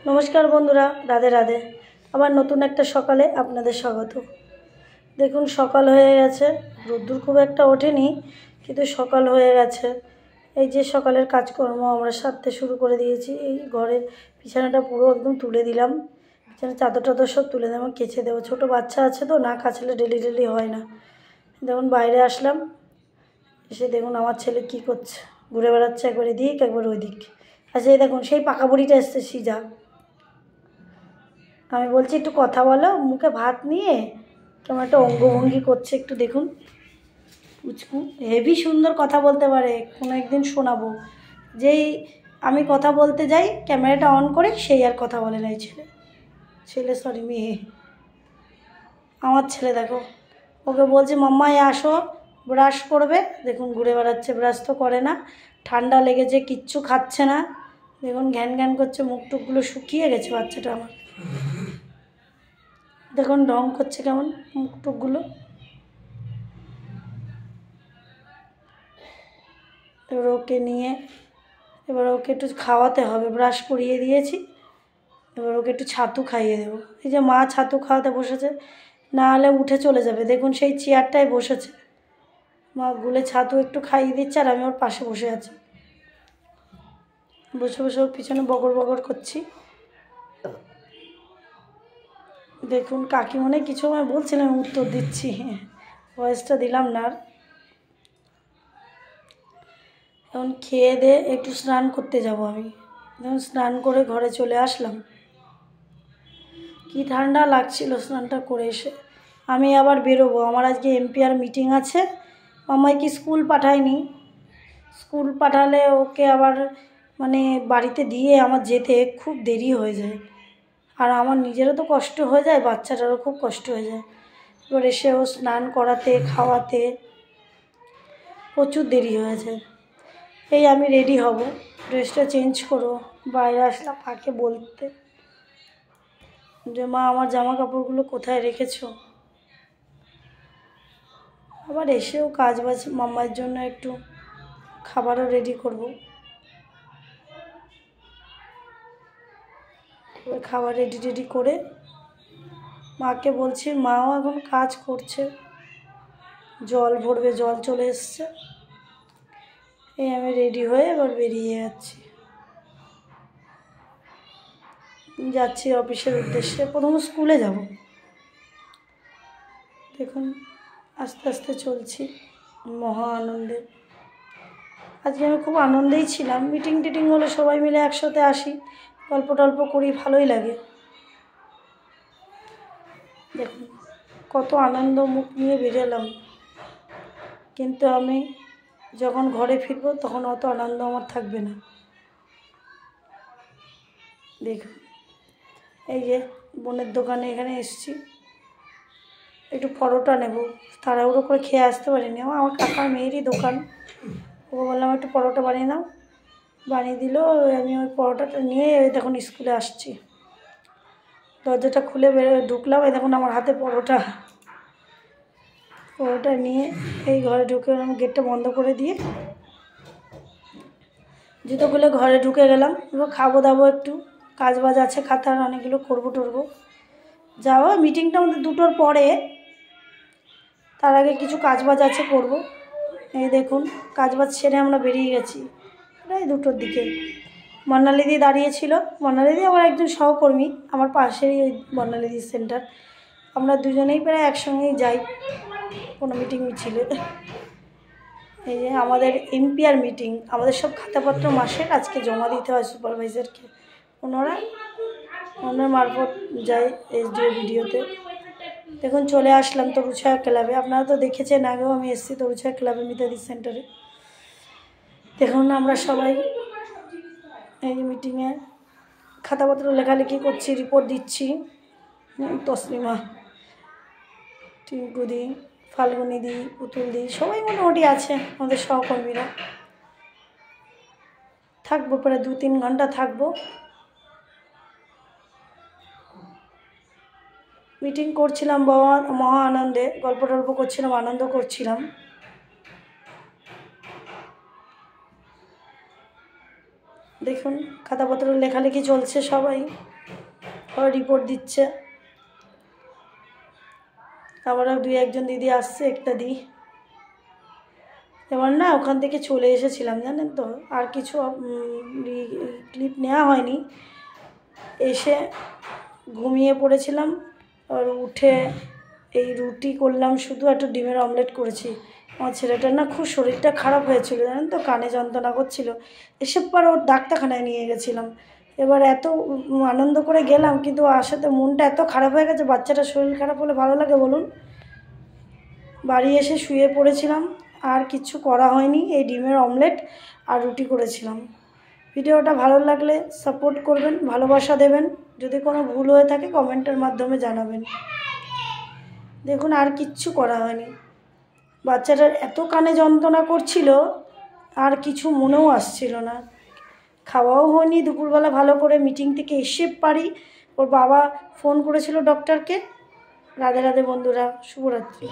নমস্কার বন্ধুরা, রাধে রাধে। আবার নতুন একটা সকালে আপনাদের স্বাগত। দেখুন সকাল হয়ে গেছে, রোদ্দুর খুব একটা ওঠেনি, কিন্তু সকাল হয়ে গেছে। এই যে সকালের কাজকর্ম আমরা সারতে শুরু করে দিয়েছি। এই ঘরের বিছানাটা পুরো একদম তুলে দিলাম, বিছানার চাদর টাদর সব তুলে দেবো, কেচে দেবো। ছোটো বাচ্চা আছে তো, না কাচলে ডেলি হয় না। দেখুন বাইরে আসলাম, এসে দেখুন আমার ছেলে কি করছে, ঘুরে বেড়াচ্ছে একবার এদিক একবার ওই দিক। আচ্ছা এই দেখুন সেই পাকা বুড়িটা এসছে সিজা। আমি বলছি একটু কথা বলো, মুখে ভাত নিয়ে কেমন একটা অঙ্গভঙ্গি করছে, একটু দেখুন। পুচকু হেভি সুন্দর কথা বলতে পারে, কোনো একদিন শোনাবো। যেই আমি কথা বলতে যাই, ক্যামেরাটা অন করে, সেই আর কথা বলে না। এই ছেলে সরি মেয়ে, আমার ছেলে দেখো, ওকে বলছি মাম্মাই আসো ব্রাশ করবে, দেখুন ঘুরে বেড়াচ্ছে, ব্রাশ তো করে না, ঠান্ডা লেগেছে, কিচ্ছু খাচ্ছে না। দেখুন ঘ্যান ঘ্যান করছে, মুখ টুকগুলো শুকিয়ে গেছে বাচ্চাটা আমার। দেখুন ঢং করছে কেমন মুখ টুকগুলো। এবার ওকে নিয়ে এবার ওকে একটু খাওয়াতে হবে, ব্রাশ করিয়ে দিয়েছি, এবার ওকে একটু ছাতু খাইয়ে দেবো। এই যে মা ছাতু খাওয়াতে বসেছে, না হলে উঠে চলে যাবে। দেখুন সেই চেয়ারটায় বসেছে, মা গুলে ছাতু একটু খাইয়ে দিচ্ছে, আর আমি ওর পাশে বসে আছি, বসে বসে ওর পিছনে বগর বগর করছি। দেখুন কাকিমনে কিছু আমি বলছিলাম, উত্তর দিচ্ছি, ভয়েসটা দিলাম না। এখন খেয়ে দিয়ে একটু স্নান করতে যাব আমি। এখন স্নান করে ঘরে চলে আসলাম, কি ঠান্ডা লাগছিল স্নানটা করে এসে। আমি আবার বেরোবো, আমার আজকে এমপিআর মিটিং আছে। মামাইকে স্কুল পাঠায়নি, স্কুল পাঠালে ওকে আবার মানে বাড়িতে দিয়ে আমার যেতে খুব দেরি হয়ে যায়, আর আমার নিজেরও তো কষ্ট হয়ে যায়, বাচ্চাটারও খুব কষ্ট হয়ে যায়। এবার এসে ও স্নান করাতে খাওয়াতে প্রচুর দেরি হয়ে যায়। এই আমি রেডি হব, ড্রেসটা চেঞ্জ করবো, বাইরে আসলাম মাকে বলতে যে মা আমার জামা কাপড়গুলো কোথায় রেখেছো। আবার এসেও কাজ বাজ, মাম্মার জন্য একটু খাবারও রেডি করব। খাবার রেডি করে মাকে বলছি, মাও এখন কাজ করছে, জল ভরবে, জল চলে এসছে। এই আমি রেডি হয়ে এবার বেরিয়ে যাচ্ছি অফিসের উদ্দেশ্যে। প্রথমে স্কুলে যাব। দেখুন আস্তে আস্তে চলছি মহা আনন্দে। আজকে আমি খুব আনন্দেই ছিলাম। মিটিং টিটিং হলে সবাই মিলে একসাথে আসি, গল্প টল্প করি, ভালোই লাগে। দেখুন কত আনন্দ মুখ নিয়ে বেরোলাম, কিন্তু আমি যখন ঘরে ফিরবো তখন অত আনন্দ আমার থাকবে না। দেখুন এই যে বোনের দোকানে এখানে এসেছি, একটু পরোটা নেব, তাড়াহুড়ো করে খেয়ে আসতে পারিনি। আমার কাকার মেয়েরই দোকান, ওকে বললাম একটু পরোটা বানিয়ে নাও, বানিয়ে দিল। আমি ওই পরোটাটা নিয়ে দেখুন স্কুলে আসছি। দরজাটা খুলে ঢুকলাম, এই দেখুন আমার হাতে পরোটা নিয়ে এই ঘরে ঢুকে গেটটা বন্ধ করে দিয়ে জুতো খুলে ঘরে ঢুকে গেলাম। এবার খাবো দাবো, একটু কাজ বাজ আছে, খাতার অনেকগুলো করবো টরবো। যাওয়া মিটিংটা আমাদের 2টোর পরে, তার আগে কিছু কাজ বাজ আছে করব। এই দেখুন কাজ বাজ সেরে আমরা বেরিয়ে গেছি প্রায় 2টোর দিকে। বর্ণালীদি দাঁড়িয়েছিল, বর্ণালীদি আমার একজন সহকর্মী, আমার পাশেই ওই বর্ণালীদি সেন্টার। আমরা দুজনেই প্রায় একসঙ্গেই যাই কোনো মিটিং মিছিলে। এই যে আমাদের এমপিআর মিটিং, আমাদের সব খাতাপত্র মাসের আজকে জমা দিতে হয় সুপারভাইজারকে। ওনার মারফত যায় এসডিও ভিডিওতে। দেখুন চলে আসলাম তরুছায়া ক্লাবে। আপনারা তো দেখেছেন, আগেও আমি এসেছি তরুছায়া ক্লাবে মিতাদি সেন্টারে। দেখুন আমরা সবাই এই মিটিংয়ে খাতাপত্র লেখালেখি করছি, রিপোর্ট দিচ্ছি। তসলিমা, টিঙ্কুদি, ফাল্গুনিদি, পুতুলদি সবাই মোটামুটি আছে, আমাদের সহকর্মীরা। থাকবো প্রায় 2-3 ঘন্টা থাকবো। মিটিং করছিলাম মহা আনন্দে, গল্প টল্প করছিলাম, আনন্দ করছিলাম। দেখুন খাতাপত্র লেখালেখি চলছে সবাই। রিপোর্ট দিচ্ছে। আবারও 2-1 জন দিদি আসছে, একটা দিই। এবার না ওখান থেকে চলে এসেছিলাম জানেন তো, আর কিছু ক্লিপ নেওয়া হয়নি। এসে ঘুমিয়ে পড়েছিলাম, আর উঠে এই রুটি করলাম, শুধু একটু ডিমের অমলেট করেছি। আমার ছেলেটার না খুব শরীরটা খারাপ হয়েছিল জানেন তো, কানে যন্ত্রণা করছিল। এসব পর ওর ডাক্তারখানায় নিয়ে গেছিলাম। এবার এত আনন্দ করে গেলাম, কিন্তু আসাতে মনটা এত খারাপ হয়ে গেছে। বাচ্চাটার শরীর খারাপ হলে ভালো লাগে বলুন? বাড়ি এসে শুয়ে পড়েছিলাম, আর কিছু করা হয়নি। এই ডিমের অমলেট আর রুটি করেছিলাম। ভিডিওটা ভালো লাগলে সাপোর্ট করবেন, ভালোবাসা দেবেন। যদি কোনো ভুল হয়ে থাকে কমেন্টের মাধ্যমে জানাবেন। দেখুন আর কিচ্ছু করা হয়নি। বাচ্চাটার এত কানে যন্ত্রণা করছিল, আর কিছু মনেও আসছিল না। খাওয়াও হয়নি দুপুরবেলা ভালো করে, মিটিং থেকে এসে পারি। ওর বাবা ফোন করেছিল ডক্টরকে। রাধে রাধে বন্ধুরা, শুভরাত্রি।